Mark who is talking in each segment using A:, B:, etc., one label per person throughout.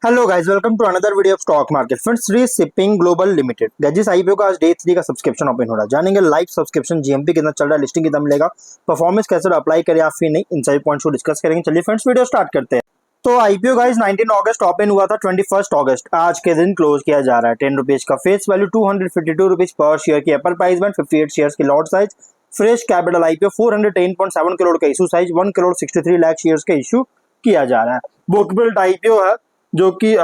A: Hello guys, welcome to another video of stock market. Friends, Shri shipping global limited जिस IPO का आज day 3 का subscription open हो रहा है, जानेंगे लाइव सब्सक्रिप्शन जीएमपी कितना चल रहा है, लिस्टिंग कितना मिलेगा, परफॉर्मेंस कैसे अप्लाई करें या फिर नहीं, इन सभी पॉइंट्स को डिस्कस करेंगे। चलिए फ्रेंड्स, वीडियो स्टार्ट करते हैं। तो आईपीओ गाइस 19 अगस्त ओपन हुआ था, 21 अगस्त आज के दिन क्लोज किया जा रहा है। 10 रुपीज का फेस वैल्यू, 252 रुपीज पर शेयर की अपर प्राइस बैंड, 58 शेयर की lot size, fresh capital IPO 410.7 crore का issue size, 1 crore 63 lakh share का इशू किया जा रहा है। बुक बिल्ड आईपीओ है जो कि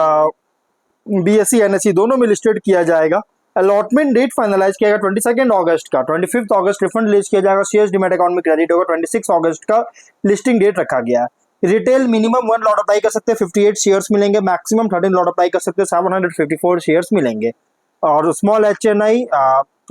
A: बीएससी एनएससी दोनों में लिस्टेड किया जाएगा। अलॉटमेंट डेट फाइनलाइज किया गया 22 अगस्त का, 25 अगस्त रिफंड रिलीज किया जाएगा, शेयर्स डीमैट अकाउंट में क्रेडिट होगा। 26 अगस्त का लिस्टिंग डेट रखा गया है। रिटेल मिनिमम 1 लॉट अप्लाई कर सकते हैं, 58 शेयर्स मिलेंगे। मैक्सिमम 13 लॉट अप्लाई कर सकते हैं, 754 शेयर्स मिलेंगे। और स्मॉल एचएनआई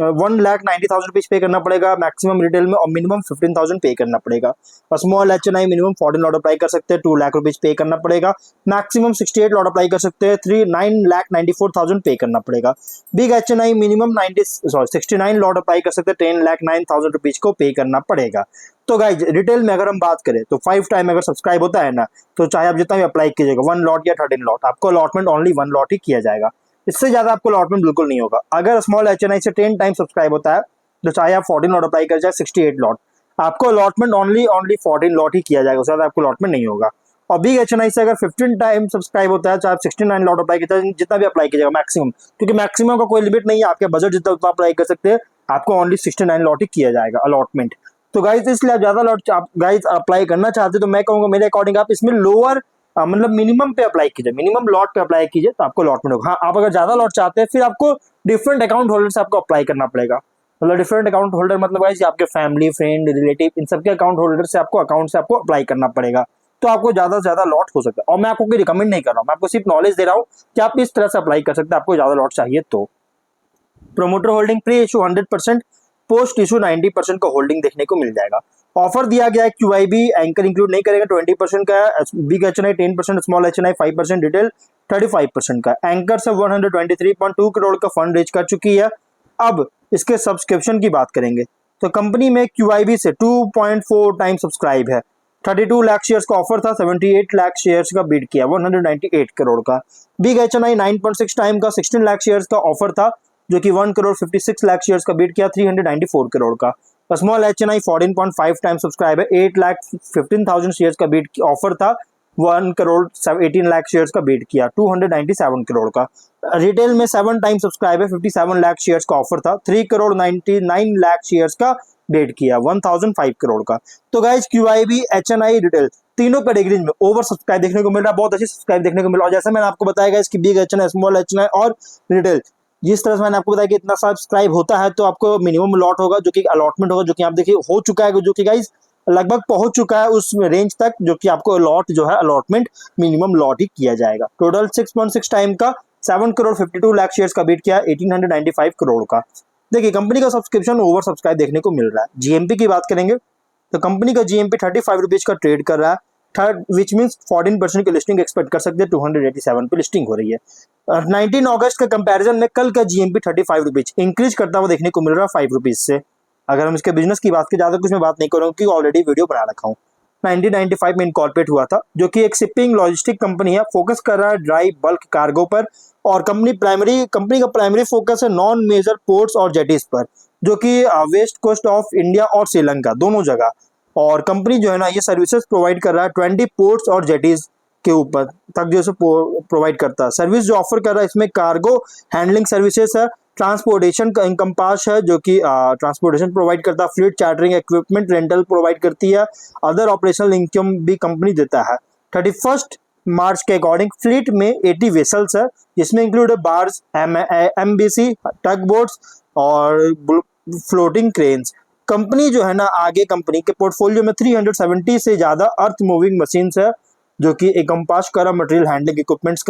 A: 1,90,000 रुपीज पे करना पड़ेगा मैक्सिमम रिटेल में, और मिनिमम 15,000 पे करना पड़ेगा। और small HNI minimum 14 lot apply कर सकते हैं, 2 लाख रुपीज पे करना पड़ेगा। मैक्सिमम 68 लॉट अप्लाई कर सकते हैं, 9,94,000 पे करना पड़ेगा। Big HNI minimum 69 lot apply कर सकते हैं, 10,09,000 रुपीज को पे करना पड़ेगा। तो गाइज रिटेल में अगर हम बात करें तो 5 टाइम अगर सब्सक्राइब होता है ना, तो चाहे आप जितना भी अप्लाई कीजिएगा 1 लॉट या 13 लॉट, आपको अलॉटमेंट ओनली 1 लॉट ही किया जाएगा। इससे ज्यादा आपको अलॉटमेंट बिल्कुल नहीं होगा। अगर स्मॉल एचएनआई से 10 टाइम सब्सक्राइब होता है तो चाहे आप 14 लॉट अप्लाई कर जाए, 68 लॉट, आपको अलॉटमेंट ओनली 14 लॉट ही किया जाएगा, उससे ज्यादा आपको अलॉटमेंट नहीं होगा। और बिग एचएनआई से अगर 15 टाइम सब्सक्राइब होता है, चाहे आप 69 लॉट अप्लाई करते हैं, जितना भी अप्लाई कीजिएगा मैक्सिमम, क्योंकि मैक्सिमम का कोई लिमिट नहीं है, आपके बजट जितना उतना अप्लाई कर सकते हैं, आपको ओनली 69 लॉट ही किया जाएगा अलॉटमेंट। तो गाइज इसलिए आप ज्यादा लॉट आप गाइज अप्लाई करना चाहते तो मैं कहूंगा मेरे अकॉर्डिंग आप इसमें लोअर मतलब मिनिमम पे अप्लाई कीजिए, मिनिमम लॉट पे अप्लाई कीजिए तो आपको अलॉटमेंट होगा। हाँ, आप अगर ज्यादा लॉट चाहते हैं फिर आपको डिफरेंट अकाउंट होल्डर से आपको अप्लाई करना पड़ेगा। मतलब डिफरेंट अकाउंट होल्डर मतलब गाइस आपके फैमिली फ्रेंड रिलेटिव इन सबके अकाउंट होल्डर से आपको अकाउंट से आपको अप्लाई करना पड़ेगा, तो आपको ज्यादा से ज्यादा लॉट हो सकता है। और मैं आपको कोई रिकमेंड नहीं कर रहा हूँ, मैं आपको सिर्फ नॉलेज दे रहा हूँ कि आप इस तरह से अप्लाई कर सकते हैं, आपको ज्यादा लॉट चाहिए तो। Promoter holding pre issue 100%, post issue 90% का होल्डिंग देखने को मिल जाएगा। ऑफर दिया गया है, क्यूआईबी एंकर इंक्लूड नहीं करेंगे, 20% का है, big HNI 10%, small HNI 5%, retail 35% का। एंकर से 123.2 करोड़ का फंड रेज कर चुकी है। अब इसके सब्सक्रिप्शन की बात करेंगे तो कंपनी में क्यूआईबी से 2.4 टाइम सब्सक्राइब है। 32 लाख शेयर्स का ऑफर था, 78 लाख शेयर्स का बिड किया, 198 करोड़ का। बिग एचएनआई 9.6 टाइम का 16 लाख शेयर्स का ऑफर था, जो कि 1 करोड़ 56 लाख शेयर्स का बिड किया, 394 करोड़ का। स्मॉल एचएनआई 14.5 टाइम सब्सक्राइब है, 8 लाख 15,000 शेयर्स का बिड ऑफर था, 1 करोड़ 18 लाख शेयर्स का बिड किया, 297 करोड़ का। रिटेल में 7 टाइम सब्सक्राइब है, 57 लाख शेयर्स का ऑफर था, 3 करोड़ 99 लाख शेयर्स का बिड किया, 1005 करोड़ का। तो गाइज क्यूआईबी एचएनआई रिटेल तीनों कैटेगरीज में ओवर सब्सक्राइब देखने को मिल रहा है, बहुत अच्छी सब्सक्राइब देखने को मिल रहा है। और जैसे मैंने आपको बताया इसकी बिग एचएनआई, स्मॉल एचएनआई और रिटेल, जिस तरह से मैंने आपको बताया कि इतना सब्सक्राइब होता है तो आपको मिनिमम लॉट होगा, जो कि अलॉटमेंट होगा, जो कि आप देखिए हो चुका है, जो कि गाइज लगभग पहुंच चुका है उस रेंज तक, जो कि आपको लॉट जो है अलॉटमेंट मिनिमम लॉट ही किया जाएगा। टोटल 6.6 टाइम का 7 करोड़ 52 लाख शेयर्स का बिड किया, 1895 करोड़ का। देखिए कंपनी का सब्सक्रिप्शन ओवर सब्सक्राइब देखने को मिल रहा है। जीएमपी की बात करेंगे तो कंपनी का जीएमपी 35 रुपीज का ट्रेड कर रहा है, थर्ड विच मीन्स 14% की लिस्टिंग एक्सपेक्ट कर सकते हैं, 287 पे लिस्टिंग हो रही है। 19 अगस्त का कंपैरिजन में कल का जीएमपी 35 रुपीज इंक्रीज करता हुआ देखने को मिल रहा है 5 रुपीज से। अगर हम इसके बिजनेस की बात करें, ज्यादा कुछ मैं बात नहीं करूँगा क्योंकि ऑलरेडी वीडियो बना रखा हूँ। 1995 में इनकॉर्पोरेट हुआ था, जो कि एक शिपिंग लॉजिस्टिक कंपनी है, फोकस कर रहा है ड्राई बल्क कार्गो पर। और कंपनी का प्राइमरी फोकस है नॉन मेजर पोर्ट्स और जेटीज पर, जो कि वेस्ट कोस्ट ऑफ इंडिया और श्रीलंका दोनों जगह। और कंपनी जो है ना ये सर्विसेज प्रोवाइड कर रहा है 20 पोर्ट्स और जेटीज के ऊपर तक जो प्रोवाइड करता है। सर्विस जो ऑफर कर रहा है इसमें कार्गो हैंडलिंग सर्विसेज है, ट्रांसपोर्टेशन का इनकम्पास है, जो कि ट्रांसपोर्टेशन प्रोवाइड करता है, fleet chartering, equipment rental provide करती है, अदर ऑपरेशनल इनकम भी कंपनी देता है। 31 मार्च के अकॉर्डिंग फ्लीट में 80 वेसल्स है, जिसमें इंक्लूड है बार्स, एमबीसी, टग बोट्स और फ्लोटिंग क्रेन्स। कंपनी जो है ना आगे कंपनी के पोर्टफोलियो में 370 से ज्यादा अर्थ मूविंग मशीन्स है, जो कि एकम्पास का मटेरियल हैंडलिंग इक्विपमेंट्स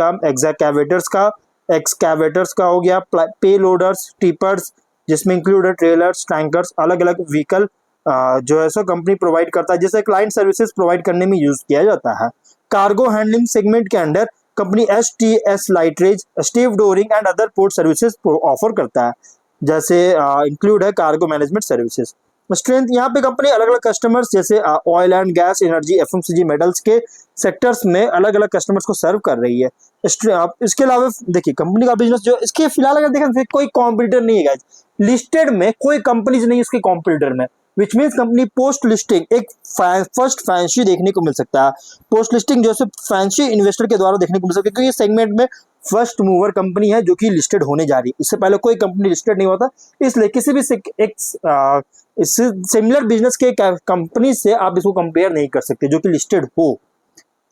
A: का, एक्सकैवेटर्स का हो गया, पे लोडर्स, टिपर्स, जिसमें इंक्लूड है ट्रेलर्स, टैंकर्स, अलग अलग व्हीकल जो है सो कंपनी प्रोवाइड करता है, जिसे क्लाइंट सर्विसेज प्रोवाइड करने में यूज किया जाता है। कार्गो हैंडलिंग सेगमेंट के under company STS lighterage, stevedoring and other port services offer करता है, जैसे इंक्लूड है कार्गो मैनेजमेंट सर्विसेज। स्ट्रेंथ यहाँ पे कंपनी अलग अलग कस्टमर्स जैसे oil and gas, energy, FMCG, metals के सेक्टर्स में अलग अलग कस्टमर्स को सर्व कर रही है। इसके अलावा देखिए कंपनी का बिजनेस जो इसके फिलहाल अगर देखें तो कोई कॉम्पिटिटर नहीं है गाइस, लिस्टेड में कोई कंपनीज नहीं है उसके कॉम्पिटिटर में, which means company post listing एक फर्स्ट फैंसी देखने को मिल सकता है। पोस्ट लिस्टिंग जो है फैंसी इन्वेस्टर के द्वारा देखने को मिल सकता है, क्योंकि ये सेगमेंट में फर्स्ट मूवर कंपनी है जो कि लिस्टेड होने जा रही है। इससे पहले कोई कंपनी लिस्टेड नहीं होता, इसलिए किसी भी एक सिमिलर बिजनेस के कंपनी से आप इसको कंपेयर नहीं कर सकते जो कि लिस्टेड हो।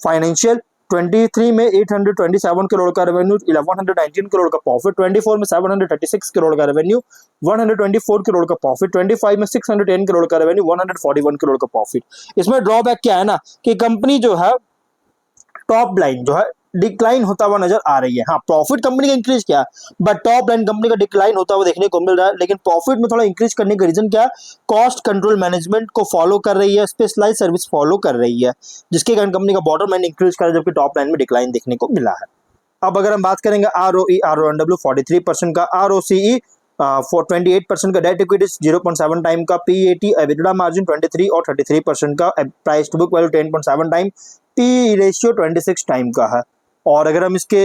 A: फाइनेंशियल 23 में 827 करोड़ का रेवेन्यू, 1119 करोड़ का प्रॉफिट, 24 में 736 करोड़ का रेवेन्यू, 124 करोड़ का प्रॉफिट, 25 में 610 करोड़ का रेवेन्यू, 141 करोड़ का प्रॉफिट। इसमें ड्रॉबैक क्या है ना कि कंपनी जो है टॉप लाइन जो है डिक्लाइन होता हुआ नजर आ रही है। हाँ, प्रॉफिट कंपनी का इंक्रीज किया, बट टॉप लाइन कंपनी का डिक्लाइन होता हुआ देखने को मिल रहा है। लेकिन प्रॉफिट में थोड़ा इंक्रीज करने का रीजन क्या है, कॉस्ट कंट्रोल मैनेजमेंट को फॉलो कर रही है, स्पेशलाइज सर्विस फॉलो कर रही है, जिसके कारण कंपनी का बॉटम लाइन इंक्रीज कर रहा है, जबकि टॉप लाइन में डिक्लाइन देखने को मिला है। अब अगर हम बात करेंगे ROE, RONW 43% का, ROCE 28% का, डेट इक्विटी 0.7 टाइम का, PAT EBITDA मार्जिन 23 और 33% का, price to book value 10.7 time, PE ratio 26 time का है। और अगर हम इसके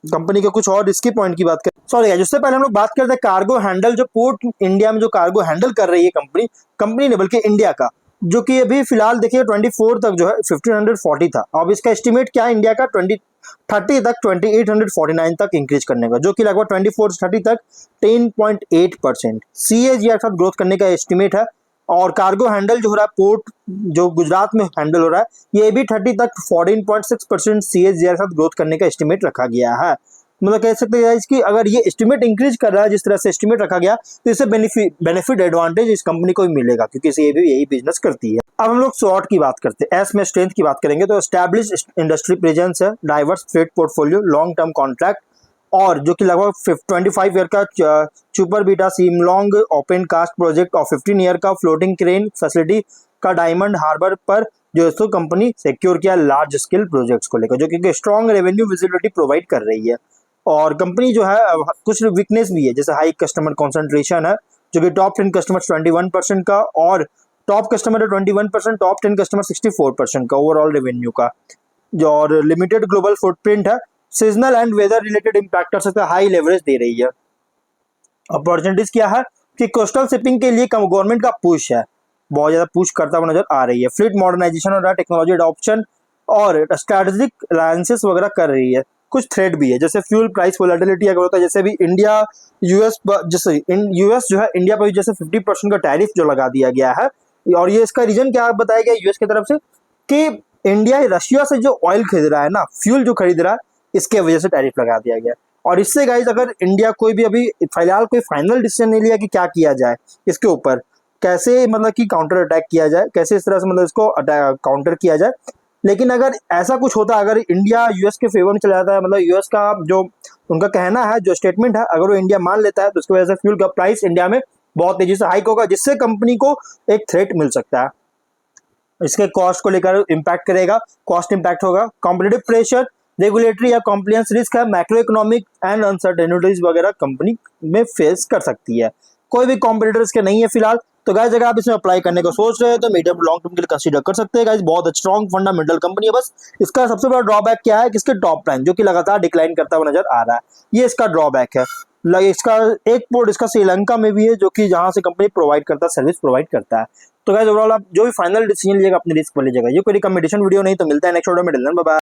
A: कंपनी के कुछ और रिस्की पॉइंट की बात करें, सॉरी उससे पहले हम लोग बात करते हैं कार्गो हैंडल, जो पोर्ट इंडिया में जो कार्गो हैंडल कर रही है कंपनी ने, बल्कि इंडिया का, जो कि अभी फिलहाल देखिए 24 तक जो है 1540 था। अब इसका एस्टिमेट क्या है इंडिया का 2030 तक 2849 तक इंक्रीज करने का, जो कि लगभग 24 से 30 तक 10.8% CAGR के साथ ग्रोथ करने का एस्टिमेट है। और कार्गो हैंडल जो हो रहा है पोर्ट जो गुजरात में हैंडल हो रहा है, ये भी 30 तक 14.6% CAGR के साथ ग्रोथ करने का एस्टिमेट रखा गया है। मतलब कह सकते हैं कि अगर ये एस्टिमेट इंक्रीज कर रहा है जिस तरह से एस्टिमेट रखा गया, तो इससे बेनिफिट एडवांटेज इस कंपनी को भी मिलेगा, क्योंकि इसे ये भी यही बिजनेस करती है। अब हम लोग शॉर्ट की बात करते हैं। एस में स्ट्रेंथ की बात करेंगे तो एस्टैब्लिश इंडस्ट्री प्रेजेंस है, diverse freight portfolio, long term contract, और जो कि लगभग 25 ईयर का सुपर बीटा सीम लॉन्ग ओपन कास्ट प्रोजेक्ट और 15 ईयर का फ्लोटिंग क्रेन फैसिलिटी का डायमंड हार्बर पर जो है कंपनी सिक्योर किया लार्ज स्केल प्रोजेक्ट्स को लेकर, जो कि स्ट्रॉन्ग रेवेन्यू विजिबिलिटी प्रोवाइड कर रही है। और कंपनी जो है कुछ वीकनेस भी है, जैसे हाई कस्टमर कॉन्सेंट्रेशन है, जो कि टॉप 10 कस्टमर 21% का, और टॉप कस्टमर है 21%, टॉप 10 कस्टमर 64% का ओवरऑल रेवेन्यू का, जो और लिमिटेड ग्लोबल फुटप्रिंट है, seasonal and weather related impactor से हाई लेवरेज दे रही है। अपॉर्चुनिटीज क्या है कि कोस्टल शिपिंग के लिए गवर्नमेंट का पुश है, बहुत ज्यादा पुश करता हुआ नजर आ रही है, फ्लीट मॉडर्नाइजेशन हो रहा है, टेक्नोलॉजी अडॉप्शन और स्ट्रेटेजिक अलायंसेस वगैरह कर रही है। कुछ थ्रेड भी है, जैसे फ्यूल प्राइस वोलेटिलिटी अगर होता है, जैसे भी इंडिया यूएस जो है इंडिया पर जैसे 50% का टैरिफ जो लगा दिया गया है, और ये इसका रीजन क्या बताया गया यूएस की तरफ से कि इंडिया रशिया से जो ऑयल खरीद रहा है ना, फ्यूल जो खरीद रहा है, इसके वजह से टैरिफ लगा दिया गया। और इससे गाइज अगर इंडिया कोई भी अभी फिलहाल कोई फाइनल डिसीजन नहीं लिया कि क्या किया जाए इसके ऊपर, कैसे मतलब कि काउंटर अटैक किया जाए, कैसे इस तरह से मतलब इसको काउंटर किया जाए। लेकिन अगर ऐसा कुछ होता, अगर इंडिया यूएस के फेवर में चला जाता है, मतलब यूएस का जो उनका कहना है, जो स्टेटमेंट है, अगर वो इंडिया मान लेता है, तो उसकी वजह से फ्यूल का प्राइस इंडिया में बहुत तेजी से हाइक होगा, जिससे कंपनी को एक थ्रेट मिल सकता है। इसके कॉस्ट को लेकर इम्पैक्ट करेगा, कॉस्ट इम्पैक्ट होगा, कॉम्पिटिटिव प्रेशर, रेगुलेटरी या कॉम्प्लायंस रिस्क है, मैक्रो इकोनॉमिक एंड अनसर्टेनिटीज वगैरह कंपनी में फेस कर सकती है। कोई भी कॉम्पिटिटर इसके नहीं है फिलहाल, तो गाइस अगर आप इसमें अप्लाई करने को सोच रहे हैं तो मीडियम लॉन्ग टर्म के लिए कंसीडर कर सकते हैं। गाइस बहुत स्ट्रॉन्ग फंडामेंटल कंपनी है, बस इसका सबसे बड़ा ड्रॉबैक क्या है कि इसके टॉप लाइन जो कि लगातार डिक्लाइन करता हुआ नजर आ रहा है, ये इसका ड्रॉबैक है। इसका एक पोर्ट इसका श्रीलंका में भी है, जो कि जहां से कंपनी प्रोवाइड करता है, सर्विस प्रोवाइड करता है। तो गाइस ओवरऑल आप जो भी फाइनल डिसीजन लीजिएगा अपने रिस्क पर लीजिएगा। ये कोई रिकमेंडेशन वीडियो नहीं, तो मिलता है नेक्स्ट वीडियो में। Bye bye.